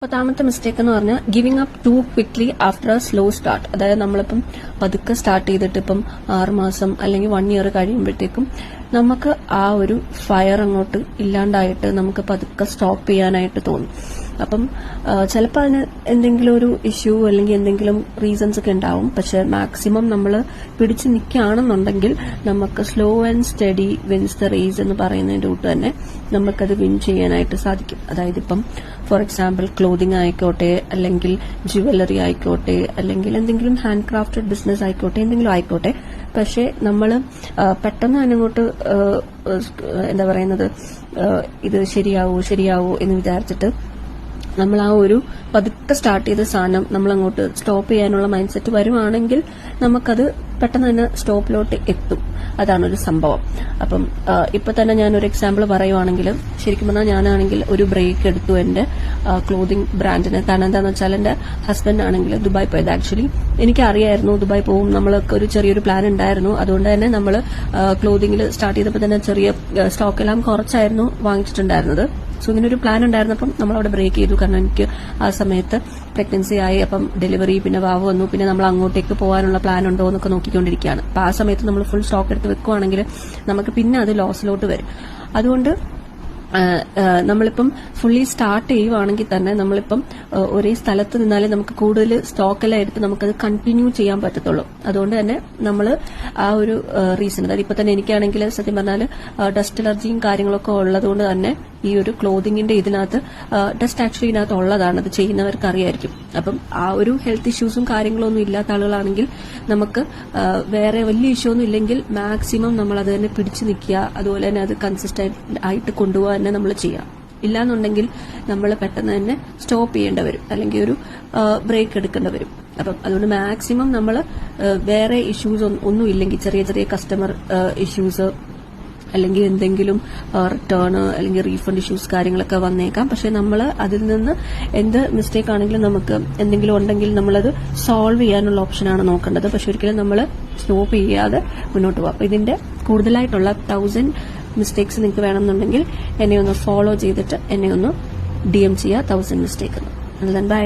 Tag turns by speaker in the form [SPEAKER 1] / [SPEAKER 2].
[SPEAKER 1] പത്താമത്തെ മിസ്റ്റേക്ക് എന്ന് പറഞ്ഞാൽ giving up too quickly after a slow start. അതായത് നമ്മളിപ്പം പതുക്കെ സ്റ്റാർട്ട് ചെയ്തിട്ട് ഇപ്പം 6 മാസം അല്ലെങ്കിൽ 1 ഇയർ കഴിയുമ്പോഴത്തേക്കും നമുക്ക് ആ ഒരു ഫയർ അങ്ങോട്ട് ഇല്ലാണ്ടായിട്ട് നമുക്ക് പതുക്കെ സ്റ്റോപ്പ് ചെയ്യാനായിട്ട് തോന്നും. അപ്പം ചിലപ്പോൾ അതിന് എന്തെങ്കിലും ഒരു ഇഷ്യൂ അല്ലെങ്കിൽ എന്തെങ്കിലും റീസൺസ് ഒക്കെ ഉണ്ടാവും. പക്ഷെ മാക്സിമം നമ്മൾ പിടിച്ചു നിൽക്കുകയാണെന്നുണ്ടെങ്കിൽ നമുക്ക് slow and steady wins the race എന്ന് പറയുന്നതിന്റെ കൂട്ട് തന്നെ നമുക്കത് വിൻ ചെയ്യാനായിട്ട് സാധിക്കും. അതായത് ഇപ്പം ഫോർ എക്സാമ്പിൾ ക്ലോതിങ് ആയിക്കോട്ടെ, അല്ലെങ്കിൽ ജുവലറി ആയിക്കോട്ടെ, അല്ലെങ്കിൽ എന്തെങ്കിലും ഹാൻഡ് ക്രാഫ്റ്റഡ് ബിസിനസ് ആയിക്കോട്ടെ, എന്തെങ്കിലും ആയിക്കോട്ടെ. പക്ഷെ നമ്മൾ പെട്ടെന്ന് അതിനങ്ങോട്ട് എന്താ പറയുന്നത്, ഇത് ശരിയാവോ എന്ന് വിചാരിച്ചിട്ട് നമ്മൾ ആ ഒരു പതുക്കെ സ്റ്റാർട്ട് ചെയ്ത സാധനം നമ്മൾ അങ്ങോട്ട് സ്റ്റോപ്പ് ചെയ്യാനുള്ള മൈൻഡ് സെറ്റ് വരുവാണെങ്കിൽ നമുക്കത് പെട്ടെന്ന് തന്നെ സ്റ്റോപ്പിലോട്ട് എത്തും. അതാണൊരു സംഭവം. അപ്പം ഇപ്പൊ തന്നെ ഞാനൊരു എക്സാമ്പിൾ പറയുവാണെങ്കിൽ, ശരിക്കും പറഞ്ഞാൽ ഞാനാണെങ്കിൽ ഒരു ബ്രേക്ക് എടുത്തു എന്റെ ക്ലോതിങ് ബ്രാൻഡിന്. കാരണം എന്താണെന്ന് വെച്ചാൽ എന്റെ ഹസ്ബൻഡ് ആണെങ്കിൽ ദുബായ് പോയത്. ആക്ച്വലി എനിക്ക് അറിയായിരുന്നു ദുബായ് പോകും, നമ്മൾക്ക് ഒരു ചെറിയൊരു പ്ലാൻ ഉണ്ടായിരുന്നു. അതുകൊണ്ട് തന്നെ നമ്മൾ ക്ലോതിങ്ങിൽ സ്റ്റാർട്ട് ചെയ്തപ്പോൾ തന്നെ ചെറിയ സ്റ്റോക്ക് എല്ലാം കുറച്ചായിരുന്നു വാങ്ങിച്ചിട്ടുണ്ടായിരുന്നത്. സോ ഇങ്ങനെ ഒരു പ്ലാൻ ഉണ്ടായിരുന്നപ്പം നമ്മളവിടെ ബ്രേക്ക് ചെയ്തു. കാരണം എനിക്ക് ആ സമയത്ത് പ്രഗ്നൻസി ആയി, അപ്പം ഡെലിവറി, പിന്നെ വാവ് വന്നു, പിന്നെ നമ്മൾ അങ്ങോട്ടേക്ക് പോകാനുള്ള പ്ലാൻ ഉണ്ടോ എന്നൊക്കെ നോക്കിക്കൊണ്ടിരിക്കുകയാണ്. അപ്പൊ ആ സമയത്ത് നമ്മൾ ഫുൾ സ്റ്റോക്ക് എടുത്ത് വെക്കുവാണെങ്കിൽ നമുക്ക് പിന്നെ അത് ലോസിലോട്ട് വരും. അതുകൊണ്ട് നമ്മളിപ്പം ഫുള്ളി സ്റ്റാർട്ട് ചെയ്യുവാണെങ്കിൽ തന്നെ നമ്മളിപ്പം ഒരേ സ്ഥലത്ത് നിന്നാലേ നമുക്ക് കൂടുതൽ സ്റ്റോക്കെല്ലാം എടുത്ത് നമുക്കത് കണ്ടിന്യൂ ചെയ്യാൻ പറ്റത്തുള്ളൂ. അതുകൊണ്ട് തന്നെ നമ്മൾ ആ ഒരു റീസൺ, അതായത് ഇപ്പൊ തന്നെ എനിക്കാണെങ്കിൽ സത്യം പറഞ്ഞാൽ ഡസ്റ്റ് അലർജിയും കാര്യങ്ങളൊക്കെ ഉള്ളതുകൊണ്ട് തന്നെ ഈ ഒരു ക്ലോതിങ്ങിന്റെ ഇതിനകത്ത് ഡസ്റ്റ് ആക്ച്വലി ഇതിനകത്ത് ഉള്ളതാണ്. അത് ചെയ്യുന്നവർക്ക് അറിയായിരിക്കും. അപ്പം ആ ഒരു ഹെൽത്ത് ഇഷ്യൂസും കാര്യങ്ങളൊന്നും ഇല്ലാത്ത ആളുകളാണെങ്കിൽ നമുക്ക് വേറെ വലിയ ഇഷ്യൂ ഒന്നും ഇല്ലെങ്കിൽ മാക്സിമം നമ്മൾ അത് തന്നെ പിടിച്ചു നിൽക്കുക. അതുപോലെ തന്നെ അത് കൺസിസ്റ്റന്റ് ആയിട്ട് കൊണ്ടുപോകാൻ തന്നെ നമ്മൾ ചെയ്യാം. ഇല്ലാന്നുണ്ടെങ്കിൽ നമ്മൾ പെട്ടെന്ന് തന്നെ സ്റ്റോപ്പ് ചെയ്യേണ്ടി വരും, അല്ലെങ്കിൽ ഒരു ബ്രേക്ക് എടുക്കേണ്ടി വരും. അപ്പം അതുകൊണ്ട് മാക്സിമം നമ്മൾ വേറെ ഇഷ്യൂസ് ഒന്നും ഇല്ലെങ്കിൽ, ചെറിയ ചെറിയ കസ്റ്റമർ ഇഷ്യൂസ് അല്ലെങ്കിൽ എന്തെങ്കിലും റിട്ടേൺ അല്ലെങ്കിൽ റീഫണ്ട് ഇഷ്യൂസ് കാര്യങ്ങളൊക്കെ വന്നേക്കാം. പക്ഷെ നമ്മൾ അതിൽ നിന്ന് എന്ത് മിസ്റ്റേക്ക് ആണെങ്കിലും നമുക്ക് എന്തെങ്കിലും ഉണ്ടെങ്കിൽ നമ്മളത് സോൾവ് ചെയ്യാനുള്ള ഓപ്ഷനാണ് നോക്കേണ്ടത്. പക്ഷെ ഒരിക്കലും നമ്മൾ സ്റ്റോപ്പ് ചെയ്യാതെ മുന്നോട്ട് പോകാം. അപ്പൊ ഇതിന്റെ കൂടുതലായിട്ടുള്ള 1000 മിസ്റ്റേക്സ് നിങ്ങൾക്ക് വേണമെന്നുണ്ടെങ്കിൽ എന്നെ ഒന്ന് ഫോളോ ചെയ്തിട്ട് എന്നെ ഒന്ന് DM ചെയ്യുക 1000 മിസ്റ്റേക്ക്. ബൈ.